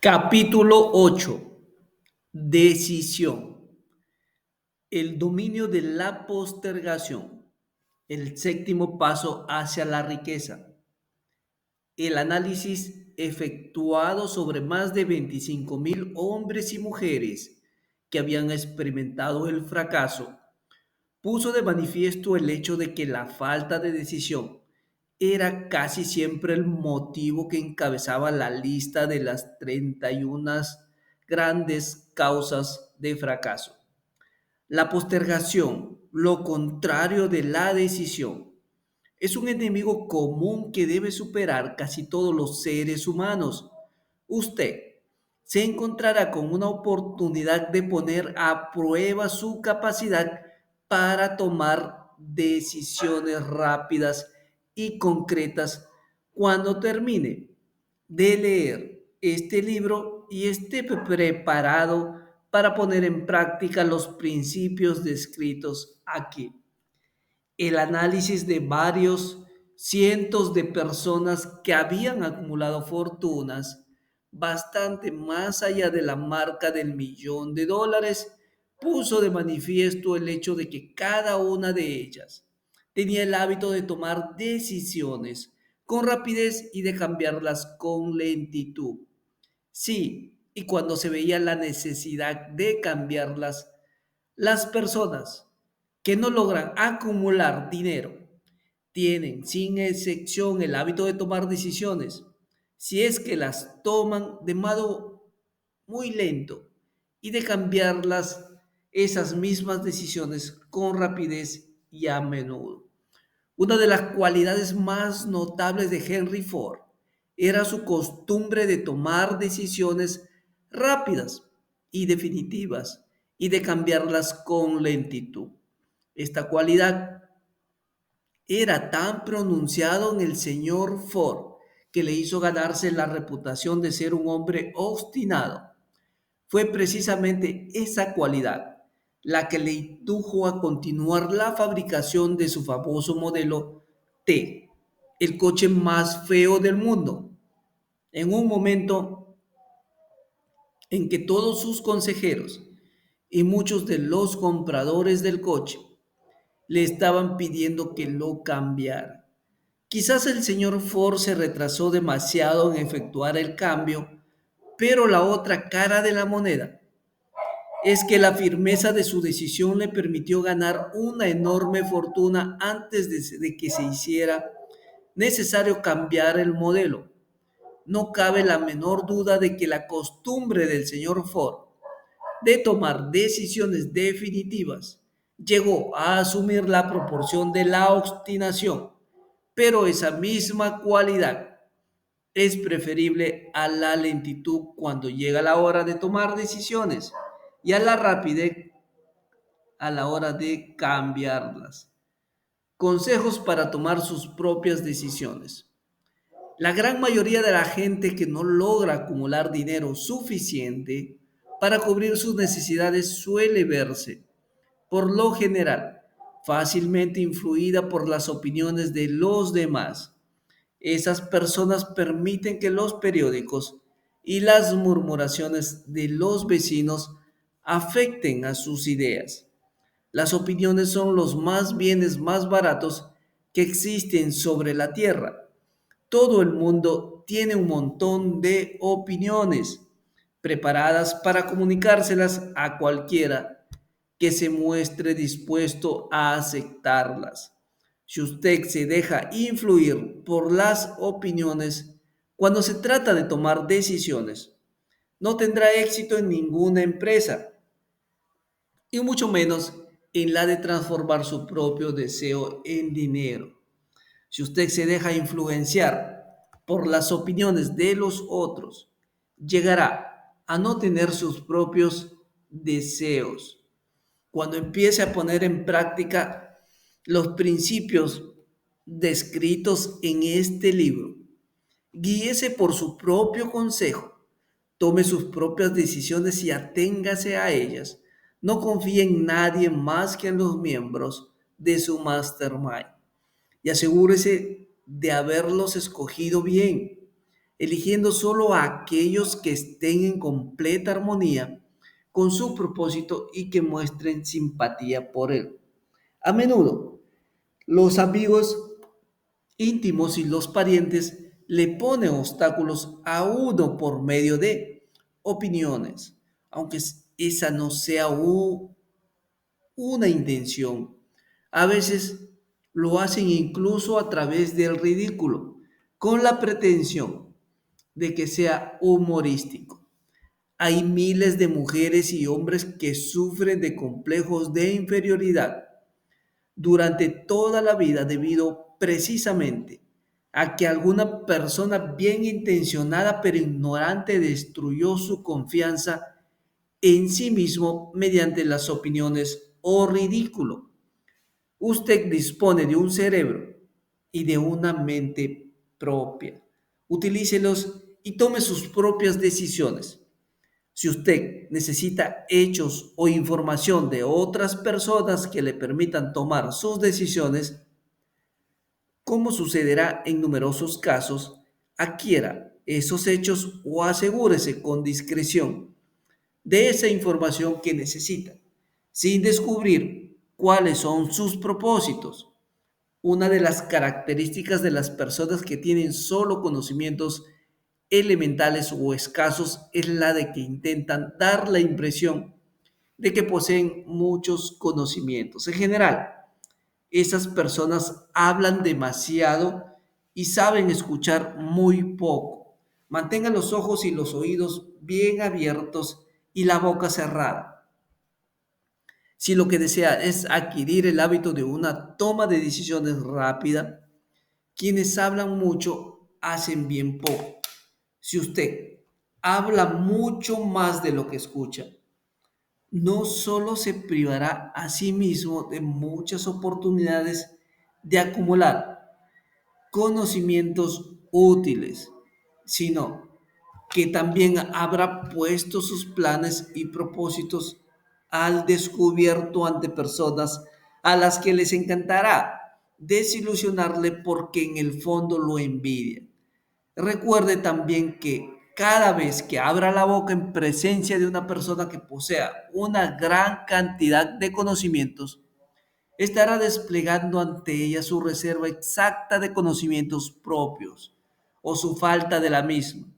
Capítulo 8. Decisión. El dominio de la postergación. El séptimo paso hacia la riqueza. El análisis efectuado sobre más de 25.000 hombres y mujeres que habían experimentado el fracaso puso de manifiesto el hecho de que la falta de decisión era casi siempre el motivo que encabezaba la lista de las 31 grandes causas de fracaso. La postergación, lo contrario de la decisión, es un enemigo común que debe superar casi todos los seres humanos. Usted se encontrará con una oportunidad de poner a prueba su capacidad para tomar decisiones rápidas y concretas cuando termine de leer este libro y esté preparado para poner en práctica los principios descritos aquí. El análisis de varios cientos de personas que habían acumulado fortunas bastante más allá de la marca del $1.000.000 puso de manifiesto el hecho de que cada una de ellas tenía el hábito de tomar decisiones con rapidez y de cambiarlas con lentitud. Sí, y cuando se veía la necesidad de cambiarlas, las personas que no logran acumular dinero tienen sin excepción el hábito de tomar decisiones, si es que las toman de modo muy lento y de cambiarlas esas mismas decisiones con rapidez y a menudo. Una de las cualidades más notables de Henry Ford era su costumbre de tomar decisiones rápidas y definitivas y de cambiarlas con lentitud. Esta cualidad era tan pronunciado en el señor Ford que le hizo ganarse la reputación de ser un hombre obstinado. Fue precisamente esa cualidad la que le indujo a continuar la fabricación de su famoso modelo T, el coche más feo del mundo, en un momento en que todos sus consejeros y muchos de los compradores del coche le estaban pidiendo que lo cambiara. Quizás el señor Ford se retrasó demasiado en efectuar el cambio, pero la otra cara de la moneda es que la firmeza de su decisión le permitió ganar una enorme fortuna antes de que se hiciera necesario cambiar el modelo. No cabe la menor duda de que la costumbre del señor Ford de tomar decisiones definitivas llegó a asumir la proporción de la obstinación, pero esa misma cualidad es preferible a la lentitud cuando llega la hora de tomar decisiones y a la rapidez a la hora de cambiarlas. Consejos para tomar sus propias decisiones. La gran mayoría de la gente que no logra acumular dinero suficiente para cubrir sus necesidades suele verse, por lo general, fácilmente influida por las opiniones de los demás. Esas personas permiten que los periódicos y las murmuraciones de los vecinos afecten a sus ideas. Las opiniones son los más bienes más baratos que existen sobre la tierra. Todo el mundo tiene un montón de opiniones preparadas para comunicárselas a cualquiera que se muestre dispuesto a aceptarlas. Si usted se deja influir por las opiniones cuando se trata de tomar decisiones, no tendrá éxito en ninguna empresa y mucho menos en la de transformar su propio deseo en dinero. Si usted se deja influenciar por las opiniones de los otros, llegará a no tener sus propios deseos. Cuando empiece a poner en práctica los principios descritos en este libro, guíese por su propio consejo, tome sus propias decisiones y aténgase a ellas. No confíe en nadie más que en los miembros de su mastermind y asegúrese de haberlos escogido bien. eligiendo solo a aquellos que estén en completa armonía con su propósito y que muestren simpatía por él. A menudo, los amigos íntimos y los parientes le ponen obstáculos a uno por medio de opiniones, aunque esa no sea una intención. A veces lo hacen incluso a través del ridículo, con la pretensión de que sea humorístico. Hay miles de mujeres y hombres que sufren de complejos de inferioridad durante toda la vida debido precisamente a que alguna persona bien intencionada pero ignorante destruyó su confianza en sí mismo mediante las opiniones o ridículo. Usted dispone de un cerebro y de una mente propia. Utilícelos y tome sus propias decisiones. Si usted necesita hechos o información de otras personas que le permitan tomar sus decisiones, como sucederá en numerosos casos, adquiera esos hechos o asegúrese con discreción de esa información que necesita, sin descubrir cuáles son sus propósitos. Una de las características de las personas que tienen solo conocimientos elementales o escasos es la de que intentan dar la impresión de que poseen muchos conocimientos. En general, esas personas hablan demasiado y saben escuchar muy poco. Mantengan los ojos y los oídos bien abiertos y la boca cerrada. Si lo que desea es adquirir el hábito de una toma de decisiones rápida, quienes hablan mucho hacen bien poco. Si usted habla mucho más de lo que escucha, no solo se privará a sí mismo de muchas oportunidades de acumular conocimientos útiles, sino que también habrá puesto sus planes y propósitos al descubierto ante personas a las que les encantará desilusionarle porque en el fondo lo envidian. Recuerde también que cada vez que abra la boca en presencia de una persona que posea una gran cantidad de conocimientos, estará desplegando ante ella su reserva exacta de conocimientos propios o su falta de la misma.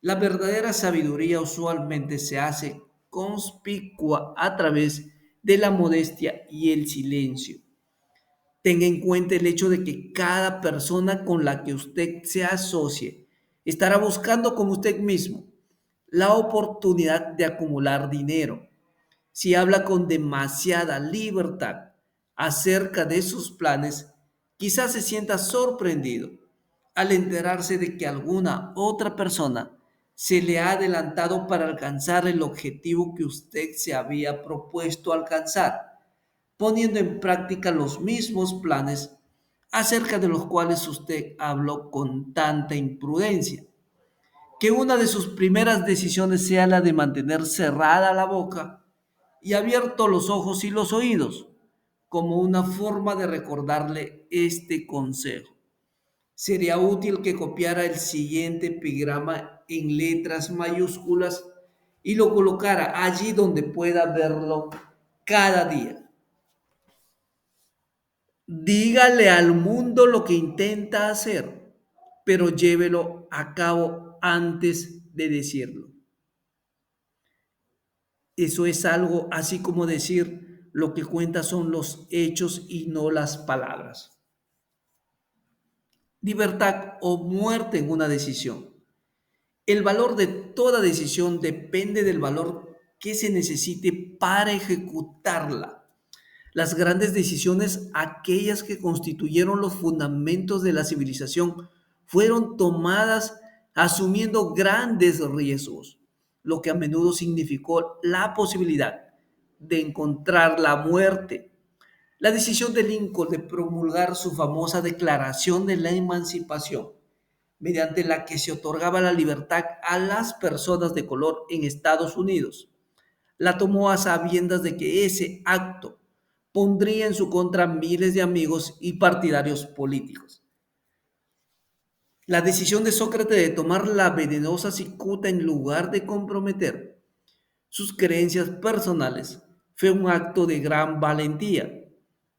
La verdadera sabiduría usualmente se hace conspicua a través de la modestia y el silencio. Tenga en cuenta el hecho de que cada persona con la que usted se asocie estará buscando como usted mismo la oportunidad de acumular dinero. Si habla con demasiada libertad acerca de sus planes, quizás se sienta sorprendido al enterarse de que alguna otra persona se le ha adelantado para alcanzar el objetivo que usted se había propuesto alcanzar, poniendo en práctica los mismos planes acerca de los cuales usted habló con tanta imprudencia. Que una de sus primeras decisiones sea la de mantener cerrada la boca y abiertos los ojos y los oídos, como una forma de recordarle este consejo. Sería útil que copiara el siguiente epigrama en letras mayúsculas y lo colocara allí donde pueda verlo cada día. Dígale al mundo lo que intenta hacer, pero llévelo a cabo antes de decirlo. Eso es algo así como decir lo que cuenta son los hechos y no las palabras. Libertad o muerte en una decisión. El valor de toda decisión depende del valor que se necesite para ejecutarla. Las grandes decisiones, aquellas que constituyeron los fundamentos de la civilización, fueron tomadas asumiendo grandes riesgos, lo que a menudo significó la posibilidad de encontrar la muerte. La decisión de Lincoln de promulgar su famosa Declaración de la Emancipación, mediante la que se otorgaba la libertad a las personas de color en Estados Unidos, la tomó a sabiendas de que ese acto pondría en su contra miles de amigos y partidarios políticos. La decisión de Sócrates de tomar la venenosa cicuta en lugar de comprometer sus creencias personales fue un acto de gran valentía.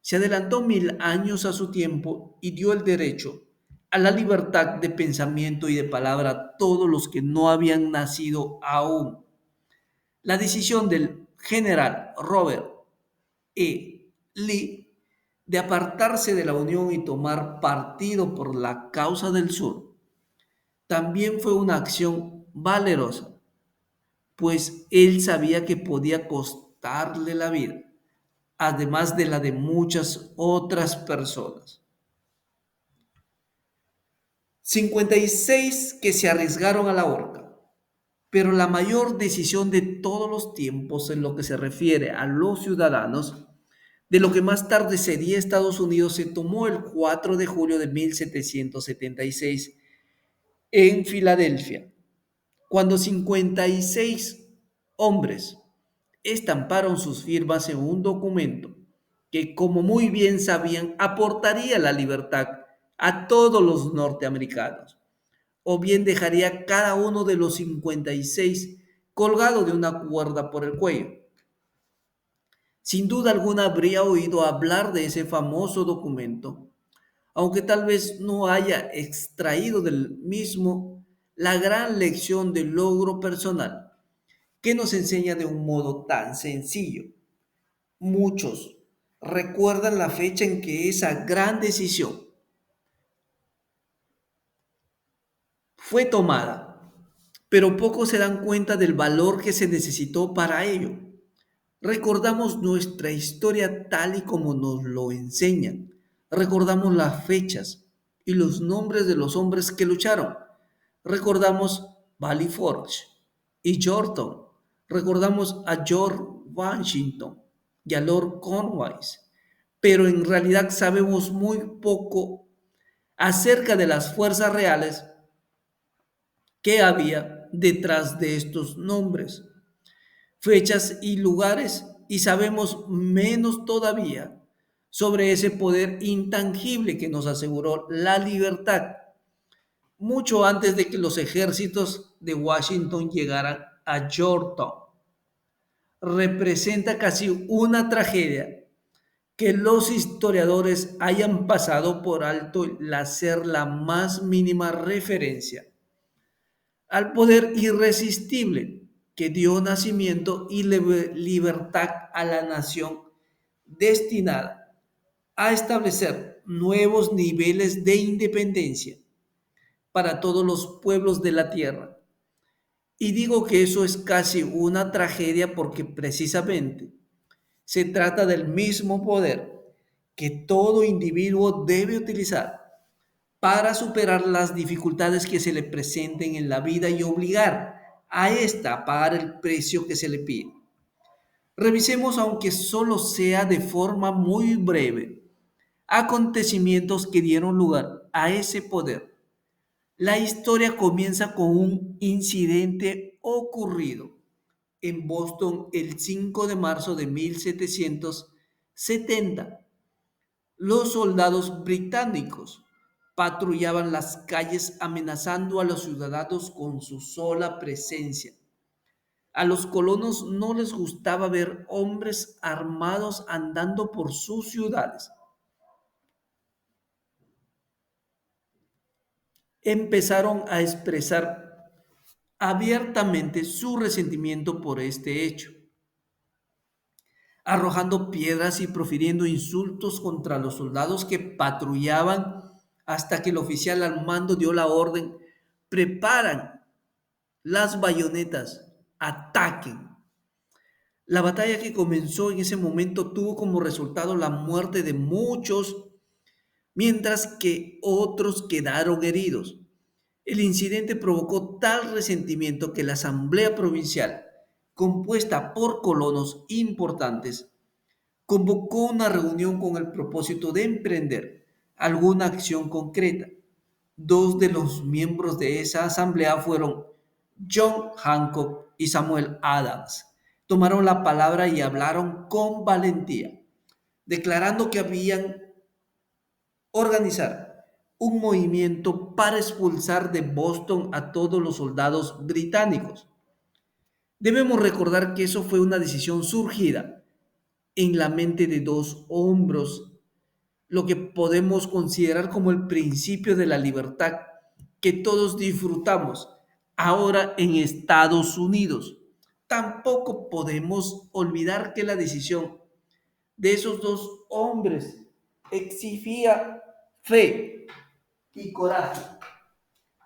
Se adelantó 1000 años a su tiempo y dio el derecho a la libertad de pensamiento y de palabra a todos los que no habían nacido aún. La decisión del general Robert Lee de apartarse de la Unión y tomar partido por la causa del Sur también fue una acción valerosa, pues él sabía que podía costarle la vida, además de la de muchas otras personas. 56 que se arriesgaron a la horca, pero la mayor decisión de todos los tiempos en lo que se refiere a los ciudadanos, de lo que más tarde sería Estados Unidos, se tomó el 4 de julio de 1776 en Filadelfia, cuando 56 hombres estamparon sus firmas en un documento que, como muy bien sabían, aportaría la libertad a todos los norteamericanos, o bien dejaría cada uno de los 56 colgado de una cuerda por el cuello. Sin duda alguna habría oído hablar de ese famoso documento, aunque tal vez no haya extraído del mismo la gran lección de logro personal que nos enseña de un modo tan sencillo. Muchos recuerdan la fecha en que esa gran decisión fue tomada, pero pocos se dan cuenta del valor que se necesitó para ello. Recordamos nuestra historia tal y como nos lo enseñan. Recordamos las fechas y los nombres de los hombres que lucharon. Recordamos Valley Forge y Yorktown. Recordamos a George Washington y a Lord Cornwallis. Pero en realidad sabemos muy poco acerca de las fuerzas reales que había detrás de estos nombres, fechas y lugares, y sabemos menos todavía sobre ese poder intangible que nos aseguró la libertad mucho antes de que los ejércitos de Washington llegaran a Yorktown. Representa casi una tragedia que los historiadores hayan pasado por alto el hacer la más mínima referencia al poder irresistible que dio nacimiento y libertad a la nación destinada a establecer nuevos niveles de independencia para todos los pueblos de la tierra. Y digo que eso es casi una tragedia porque precisamente se trata del mismo poder que todo individuo debe utilizar para superar las dificultades que se le presenten en la vida y obligar a ésta a pagar el precio que se le pide. Revisemos, aunque solo sea de forma muy breve, acontecimientos que dieron lugar a ese poder. La historia comienza con un incidente ocurrido en Boston el 5 de marzo de 1770. Los soldados británicos patrullaban las calles amenazando a los ciudadanos con su sola presencia. A los colonos no les gustaba ver hombres armados andando por sus ciudades. Empezaron a expresar abiertamente su resentimiento por este hecho, arrojando piedras y profiriendo insultos contra los soldados que patrullaban hasta que el oficial al mando dio la orden: preparan las bayonetas, ataquen. La batalla que comenzó en ese momento tuvo como resultado la muerte de muchos, mientras que otros quedaron heridos. El incidente provocó tal resentimiento que la Asamblea Provincial, compuesta por colonos importantes, convocó una reunión con el propósito de emprender alguna acción concreta. Dos de los miembros de esa asamblea fueron John Hancock y Samuel Adams. Tomaron la palabra y hablaron con valentía, declarando que habían organizar un movimiento para expulsar de Boston a todos los soldados británicos. Debemos recordar que eso fue una decisión surgida en la mente de dos hombres, lo que podemos considerar como el principio de la libertad que todos disfrutamos ahora en Estados Unidos. Tampoco podemos olvidar que la decisión de esos dos hombres exigía fe y coraje,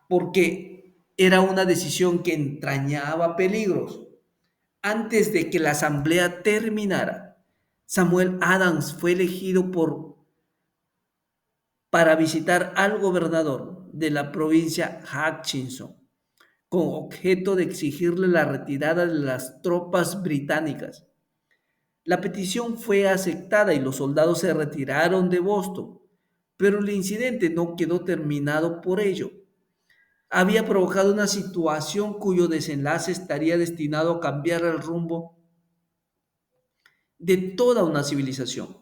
porque era una decisión que entrañaba peligros. Antes de que la asamblea terminara, Samuel Adams fue elegido para visitar al gobernador de la provincia Hutchinson, con objeto de exigirle la retirada de las tropas británicas. La petición fue aceptada y los soldados se retiraron de Boston, pero el incidente no quedó terminado por ello. Había provocado una situación cuyo desenlace estaría destinado a cambiar el rumbo de toda una civilización.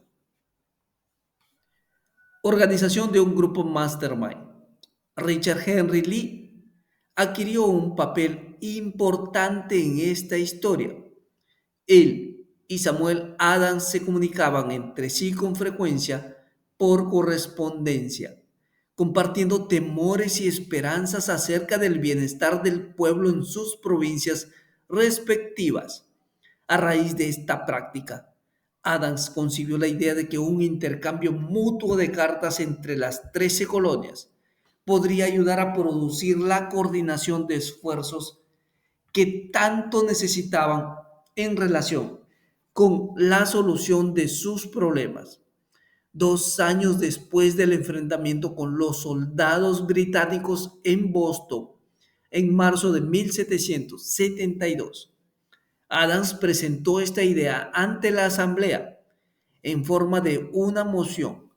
Organización de un grupo mastermind. Richard Henry Lee adquirió un papel importante en esta historia. Él y Samuel Adams se comunicaban entre sí con frecuencia por correspondencia, compartiendo temores y esperanzas acerca del bienestar del pueblo en sus provincias respectivas. A raíz de esta práctica, Adams concibió la idea de que un intercambio mutuo de cartas entre las 13 colonias podría ayudar a producir la coordinación de esfuerzos que tanto necesitaban en relación con la solución de sus problemas. 2 años después del enfrentamiento con los soldados británicos en Boston, en marzo de 1772, Adams presentó esta idea ante la Asamblea en forma de una moción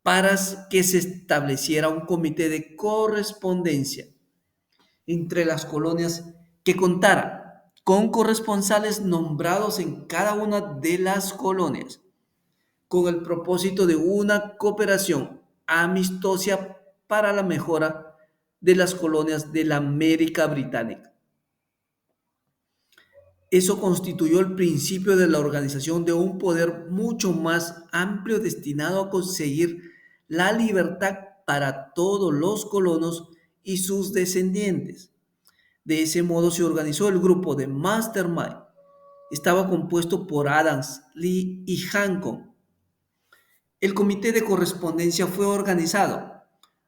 para que se estableciera un comité de correspondencia entre las colonias que contara con corresponsales nombrados en cada una de las colonias, con el propósito de una cooperación amistosa para la mejora de las colonias de la América Británica. Eso constituyó el principio de la organización de un poder mucho más amplio destinado a conseguir la libertad para todos los colonos y sus descendientes. De ese modo se organizó el grupo de Mastermind. Estaba compuesto por Adams, Lee y Hancock. El comité de correspondencia fue organizado.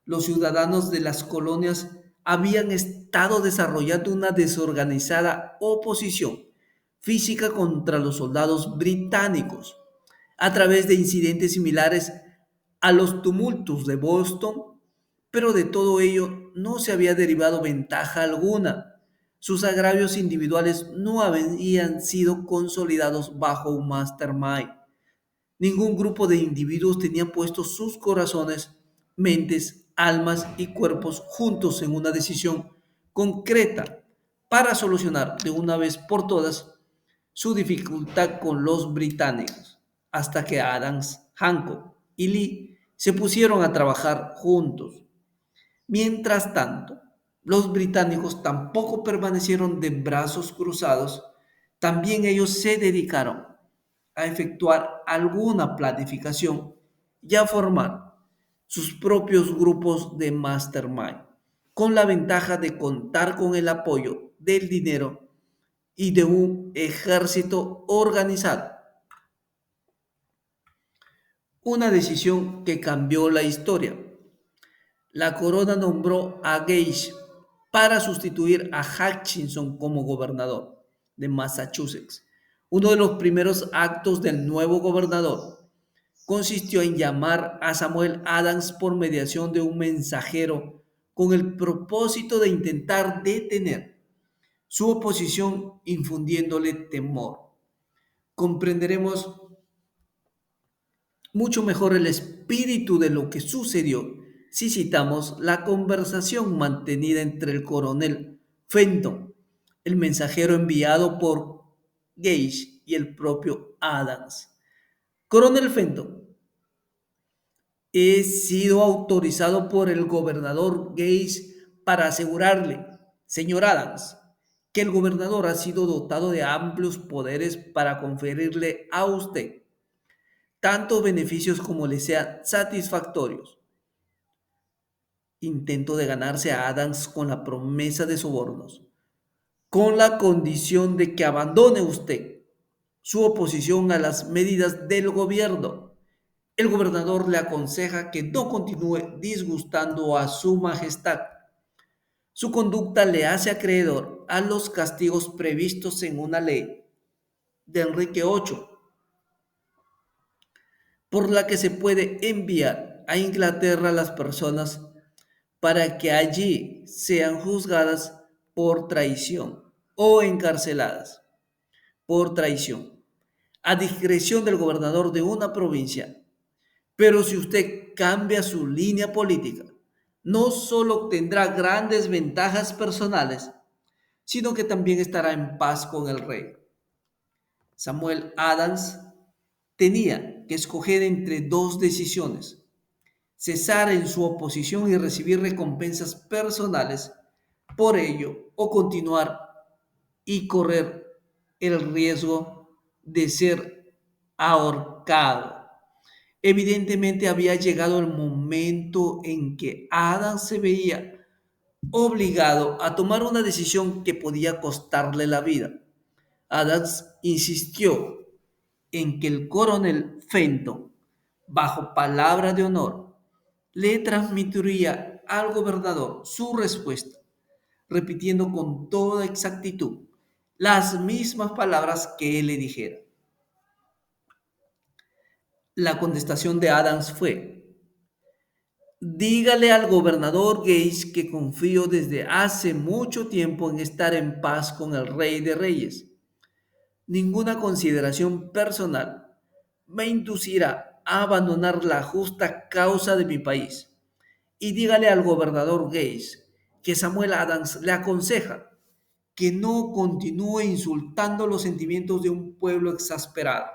Los ciudadanos de las colonias habían estado desarrollando una desorganizada oposición física contra los soldados británicos a través de incidentes similares a los tumultos de Boston, pero de todo ello no se había derivado ventaja alguna. Sus agravios individuales no habían sido consolidados bajo un mastermind. Ningún grupo de individuos tenía puestos sus corazones, mentes, almas y cuerpos juntos en una decisión concreta para solucionar de una vez por todas su dificultad con los británicos, hasta que Adams, Hancock y Lee se pusieron a trabajar juntos. Mientras tanto, los británicos tampoco permanecieron de brazos cruzados, también ellos se dedicaron a efectuar alguna planificación y a formar sus propios grupos de mastermind, con la ventaja de contar con el apoyo del dinero y de un ejército organizado. Una decisión que cambió la historia. La corona nombró a Gage para sustituir a Hutchinson como gobernador de Massachusetts. Uno de los primeros actos del nuevo gobernador consistió en llamar a Samuel Adams por mediación de un mensajero con el propósito de intentar detener su oposición infundiéndole temor. Comprenderemos mucho mejor el espíritu de lo que sucedió si citamos la conversación mantenida entre el coronel Fenton, el mensajero enviado por Gage y el propio Adams. Coronel Fenton, He sido autorizado por el gobernador Gates para asegurarle, señor Adams, que el gobernador ha sido dotado de amplios poderes para conferirle a usted tantos beneficios como le sean satisfactorios. Intento de ganarse a Adams con la promesa de sobornos, con la condición de que abandone usted su oposición a las medidas del gobierno. El gobernador le aconseja que no continúe disgustando a su majestad. Su conducta le hace acreedor a los castigos previstos en una ley de Enrique VIII, por la que se puede enviar a Inglaterra a las personas para que allí sean juzgadas por traición o encarceladas por traición, a discreción del gobernador de una provincia. Pero si usted cambia su línea política, no solo obtendrá grandes ventajas personales, sino que también estará en paz con el rey. Samuel Adams tenía que escoger entre dos decisiones: cesar en su oposición y recibir recompensas personales por ello, o continuar y correr el riesgo de ser ahorcado. Evidentemente había llegado el momento en que Adams se veía obligado a tomar una decisión que podía costarle la vida. Adams insistió en que el coronel Fenton, bajo palabra de honor, le transmitiría al gobernador su respuesta, repitiendo con toda exactitud las mismas palabras que él le dijera. La contestación de Adams fue: dígale al gobernador Gates que confío desde hace mucho tiempo en estar en paz con el Rey de Reyes. Ninguna consideración personal me inducirá a abandonar la justa causa de mi país. Y dígale al gobernador Gates que Samuel Adams le aconseja que no continúe insultando los sentimientos de un pueblo exasperado.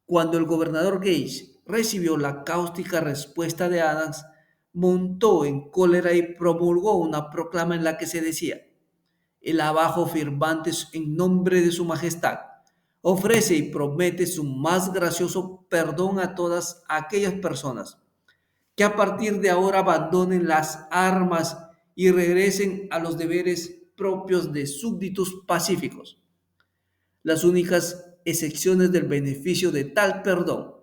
Cuando el gobernador Gage recibió la cáustica respuesta de Adams, montó en cólera y promulgó una proclama en la que se decía: el abajo firmantes en nombre de su majestad ofrece y promete su más gracioso perdón a todas aquellas personas que a partir de ahora abandonen las armas y regresen a los deberes propios de súbditos pacíficos. Las únicas excepciones del beneficio de tal perdón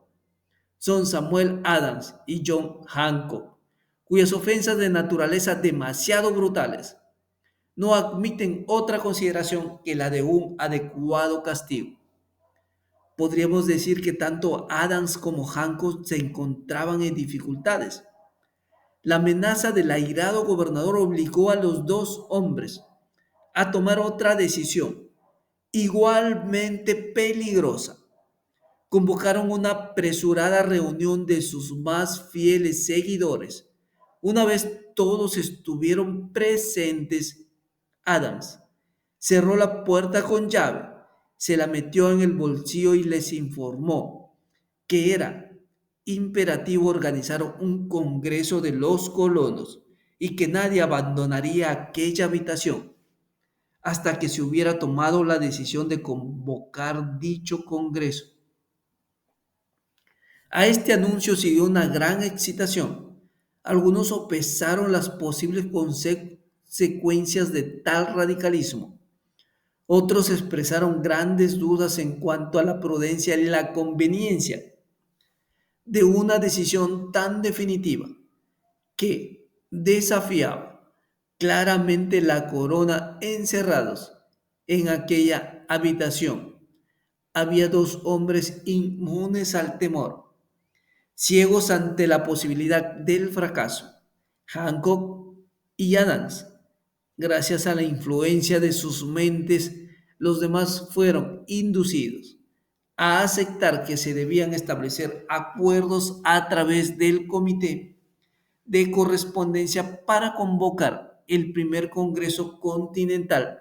son Samuel Adams y John Hancock, cuyas ofensas de naturaleza demasiado brutales no admiten otra consideración que la de un adecuado castigo. Podríamos decir que tanto Adams como Hancock se encontraban en dificultades. La amenaza del airado gobernador obligó a los dos hombres a tomar otra decisión, igualmente peligrosa. Convocaron una apresurada reunión de sus más fieles seguidores. Una vez todos estuvieron presentes, Adams cerró la puerta con llave, se la metió en el bolsillo y les informó que era imperativo organizar un congreso de los colonos y que nadie abandonaría aquella habitación hasta que se hubiera tomado la decisión de convocar dicho congreso. A este anuncio siguió una gran excitación. Algunos sopesaron las posibles consecuencias de tal radicalismo. Otros expresaron grandes dudas en cuanto a la prudencia y la conveniencia de una decisión tan definitiva que desafiaba claramente la corona. Encerrados en aquella habitación había dos hombres inmunes al temor, ciegos ante la posibilidad del fracaso: Hancock y Adams. Gracias a la influencia de sus mentes, los demás fueron inducidos a aceptar que se debían establecer acuerdos a través del Comité de Correspondencia para convocar el primer Congreso Continental,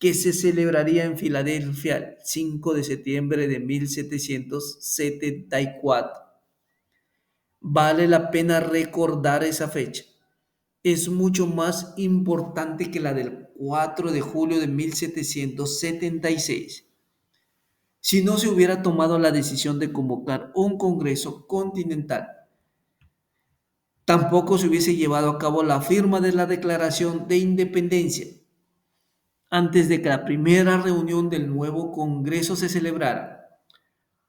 que se celebraría en Filadelfia el 5 de septiembre de 1774. Vale la pena recordar esa fecha. Es mucho más importante que la del 4 de julio de 1776. Si no se hubiera tomado la decisión de convocar un Congreso Continental, tampoco se hubiese llevado a cabo la firma de la Declaración de Independencia antes de que la primera reunión del nuevo Congreso se celebrara.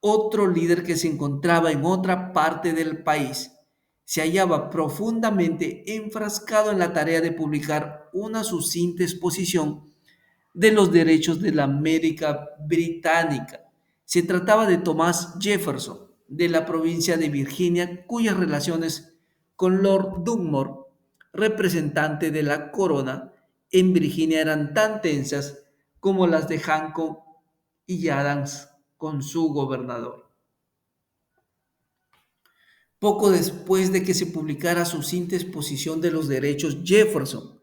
Otro líder que se encontraba en otra parte del país se hallaba profundamente enfrascado en la tarea de publicar una sucinta exposición de los derechos de la América Británica. Se trataba de Thomas Jefferson, de la provincia de Virginia, cuyas relaciones con Lord Dunmore, representante de la corona en Virginia, eran tan tensas como las de Hancock y Adams con su gobernador. Poco después de que se publicara su cinta exposición de los derechos, Jefferson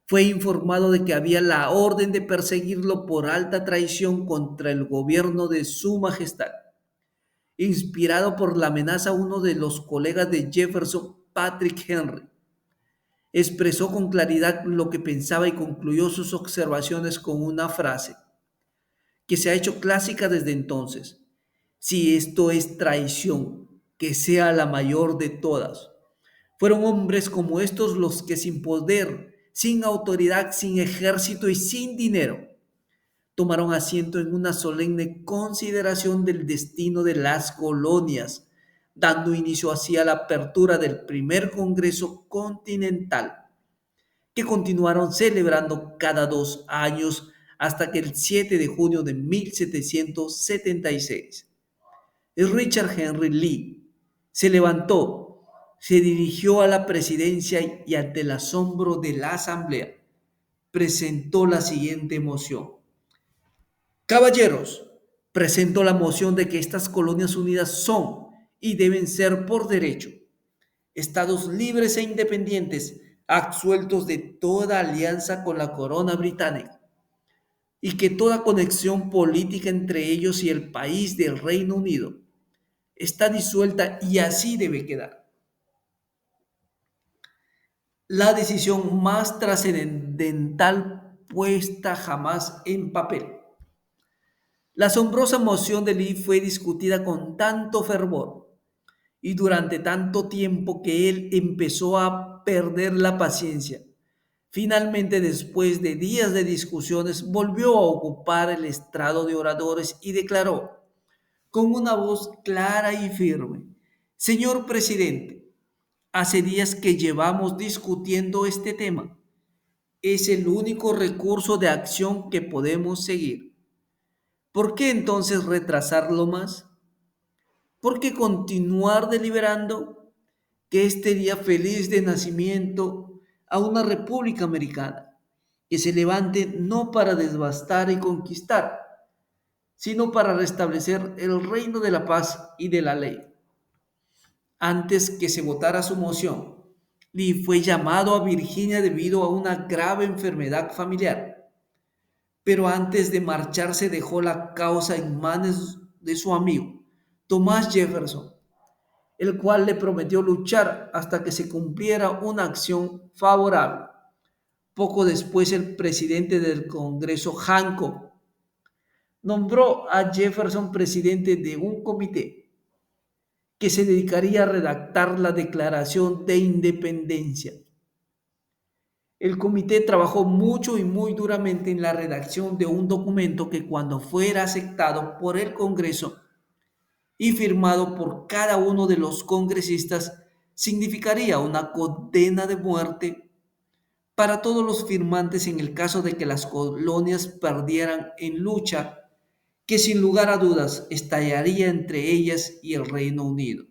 fue informado de que había la orden de perseguirlo por alta traición contra el gobierno de Su Majestad. Inspirado por la amenaza, uno de los colegas de Jefferson, Patrick Henry, expresó con claridad lo que pensaba y concluyó sus observaciones con una frase que se ha hecho clásica desde entonces: si esto es traición, que sea la mayor de todas. Fueron hombres como estos los que sin poder, sin autoridad, sin ejército y sin dinero, tomaron asiento en una solemne consideración del destino de las colonias, dando inicio así a la apertura del primer Congreso Continental, que continuaron celebrando cada 2 años hasta que el 7 de junio de 1776, Richard Henry Lee se levantó, se dirigió a la presidencia y ante el asombro de la asamblea presentó la siguiente moción. Caballeros, presento la moción de que estas colonias unidas son y deben ser por derecho estados libres e independientes, absueltos de toda alianza con la corona británica, y que toda conexión política entre ellos y el país del Reino Unido está disuelta y así debe quedar. La decisión más trascendental puesta jamás en papel. La asombrosa moción de Lee fue discutida con tanto fervor y durante tanto tiempo que él empezó a perder la paciencia. Finalmente, después de días de discusiones, volvió a ocupar el estrado de oradores y declaró con una voz clara y firme: Señor presidente, hace días que llevamos discutiendo este tema. Es el único recurso de acción que podemos seguir. ¿Por qué entonces retrasarlo más? ¿Por qué continuar deliberando que este día feliz de nacimiento a una república americana que se levante no para devastar y conquistar, sino para restablecer el reino de la paz y de la ley? Antes que se votara su moción, Lee fue llamado a Virginia debido a una grave enfermedad familiar, pero antes de marcharse dejó la causa en manos de su amigo, Thomas Jefferson, el cual le prometió luchar hasta que se cumpliera una acción favorable. Poco después, el presidente del Congreso, Hancock, nombró a Jefferson presidente de un comité que se dedicaría a redactar la Declaración de Independencia. El comité trabajó mucho y muy duramente en la redacción de un documento que, cuando fuera aceptado por el Congreso y firmado por cada uno de los congresistas, significaría una condena de muerte para todos los firmantes en el caso de que las colonias perdieran en lucha que sin lugar a dudas estallaría entre ellas y el Reino Unido.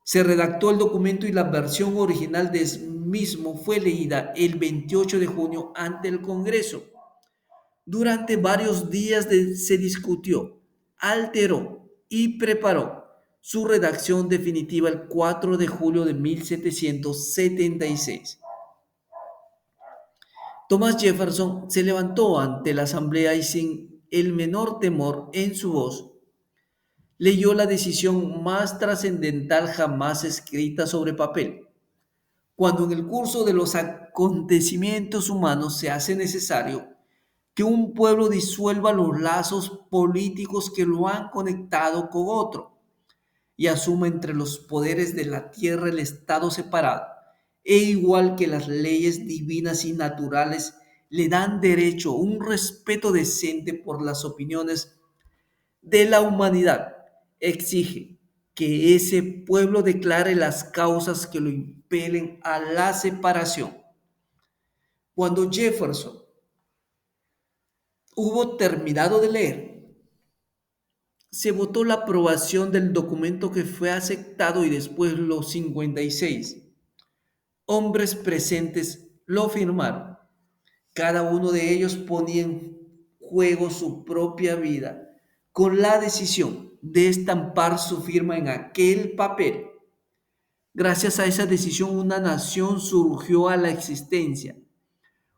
Se redactó el documento y la versión original del mismo fue leída el 28 de junio ante el Congreso. Durante varios días se discutió, alteró y preparó su redacción definitiva el 4 de julio de 1776. Thomas Jefferson se levantó ante la asamblea y, sin el menor temor en su voz, leyó la decisión más trascendental jamás escrita sobre papel. Cuando en el curso de los acontecimientos humanos se hace necesario que un pueblo disuelva los lazos políticos que lo han conectado con otro y asuma entre los poderes de la tierra el estado separado, e igual que las leyes divinas y naturales le dan derecho a un respeto decente por las opiniones de la humanidad, exige que ese pueblo declare las causas que lo impelen a la separación. Cuando Jefferson hubo terminado de leer, se votó la aprobación del documento que fue aceptado y después los 56 hombres presentes lo firmaron. Cada uno de ellos ponía en juego su propia vida con la decisión de estampar su firma en aquel papel. Gracias a esa decisión, una nación surgió a la existencia,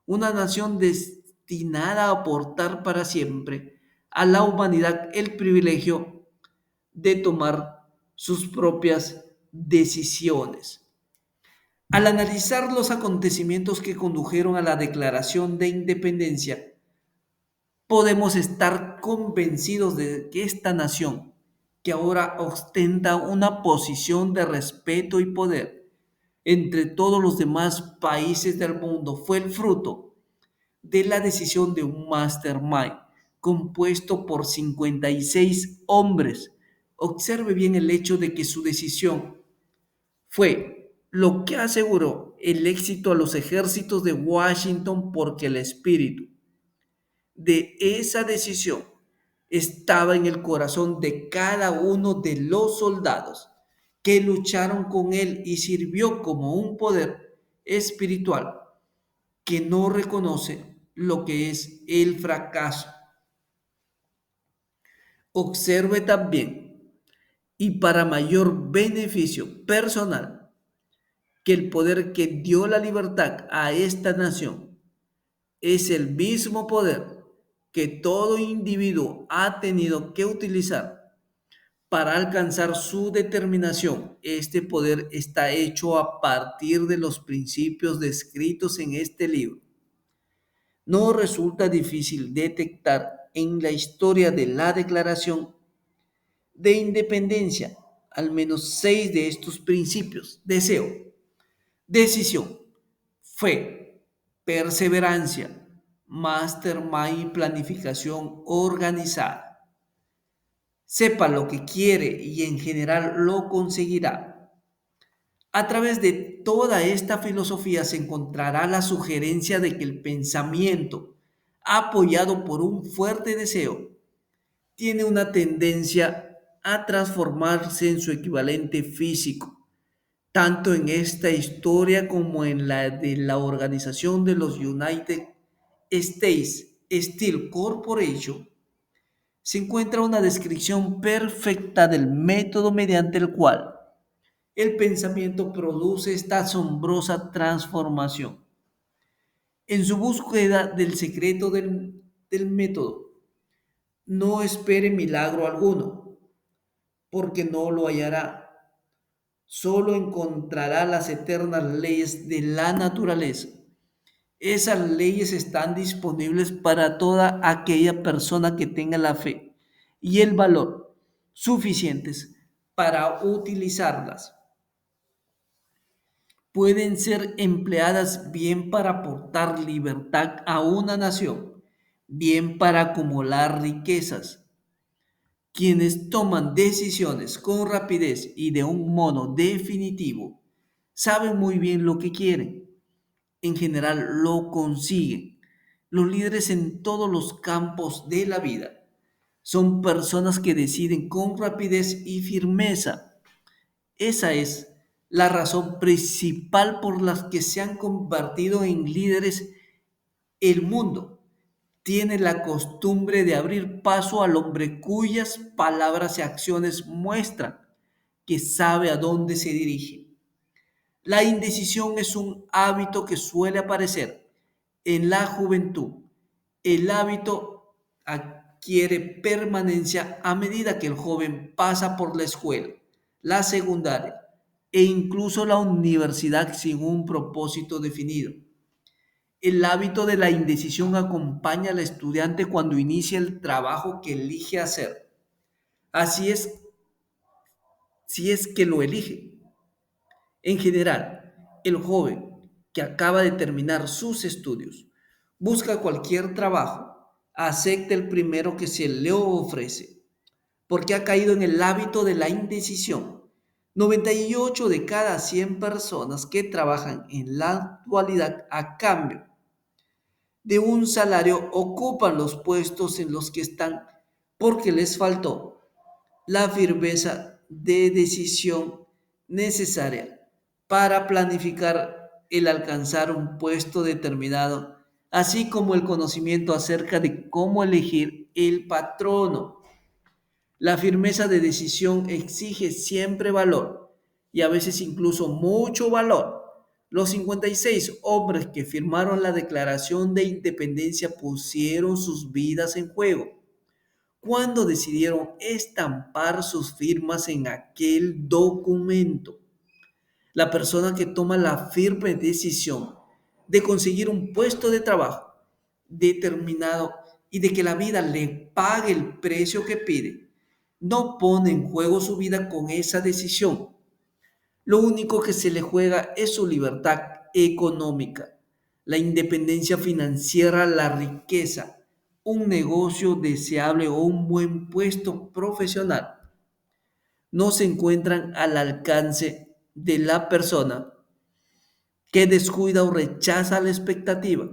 una nación destinada a aportar para siempre a la humanidad el privilegio de tomar sus propias decisiones. Al analizar los acontecimientos que condujeron a la Declaración de Independencia, podemos estar convencidos de que esta nación, que ahora ostenta una posición de respeto y poder entre todos los demás países del mundo, fue el fruto de la decisión de un mastermind compuesto por 56 hombres. Observe bien el hecho de que su decisión fue lo que aseguró el éxito a los ejércitos de Washington, porque el espíritu de esa decisión estaba en el corazón de cada uno de los soldados que lucharon con él, y sirvió como un poder espiritual que no reconoce lo que es el fracaso. Observe también, y para mayor beneficio personal, que el poder que dio la libertad a esta nación es el mismo poder que todo individuo ha tenido que utilizar para alcanzar su determinación. Este poder está hecho a partir de los principios descritos en este libro. No resulta difícil detectar en la historia de la Declaración de Independencia al menos 6 de estos principios: deseo, decisión, fe, perseverancia, mastermind y planificación organizada. Sepa lo que quiere y en general lo conseguirá. A través de toda esta filosofía se encontrará la sugerencia de que el pensamiento, apoyado por un fuerte deseo, tiene una tendencia a transformarse en su equivalente físico, tanto en esta historia como en la de la organización de los United States Steel Corporation. Se encuentra una descripción perfecta del método mediante el cual el pensamiento produce esta asombrosa transformación. En su búsqueda del secreto del método, no espere milagro alguno, porque no lo hallará. Solo encontrará las eternas leyes de la naturaleza. Esas leyes están disponibles para toda aquella persona que tenga la fe y el valor suficientes para utilizarlas. Pueden ser empleadas bien para aportar libertad a una nación, bien para acumular riquezas. Quienes toman decisiones con rapidez y de un modo definitivo saben muy bien lo que quieren. En general lo consiguen. Los líderes en todos los campos de la vida son personas que deciden con rapidez y firmeza. Esa es la razón principal por la que se han convertido en líderes. El mundo tiene la costumbre de abrir paso al hombre cuyas palabras y acciones muestran que sabe a dónde se dirige. La indecisión es un hábito que suele aparecer en la juventud. El hábito quiere permanencia a medida que el joven pasa por la escuela, la secundaria e incluso la universidad sin un propósito definido. El hábito de la indecisión acompaña al estudiante cuando inicia el trabajo que elige hacer. Así es, si es que lo elige. En general, el joven que acaba de terminar sus estudios busca cualquier trabajo, acepta el primero que se le ofrece, porque ha caído en el hábito de la indecisión. 98 de cada 100 personas que trabajan en la actualidad a cambio de un salario ocupan los puestos en los que están porque les faltó la firmeza de decisión necesaria para planificar el alcanzar un puesto determinado, así como el conocimiento acerca de cómo elegir el patrono. La firmeza de decisión exige siempre valor y a veces incluso mucho valor. Los 56 hombres que firmaron la Declaración de Independencia pusieron sus vidas en juego cuando decidieron estampar sus firmas en aquel documento. La persona que toma la firme decisión de conseguir un puesto de trabajo determinado y de que la vida le pague el precio que pide, no pone en juego su vida con esa decisión. Lo único que se le juega es su libertad económica, la independencia financiera, la riqueza, un negocio deseable o un buen puesto profesional. No se encuentran al alcance de la persona que descuida o rechaza la expectativa,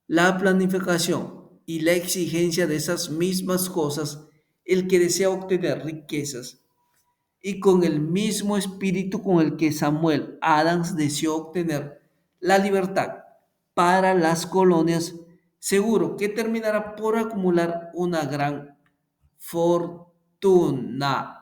la planificación y la exigencia de esas mismas cosas, el que desea obtener riquezas y con el mismo espíritu con el que Samuel Adams deseó obtener la libertad para las colonias, seguro que terminará por acumular una gran fortuna.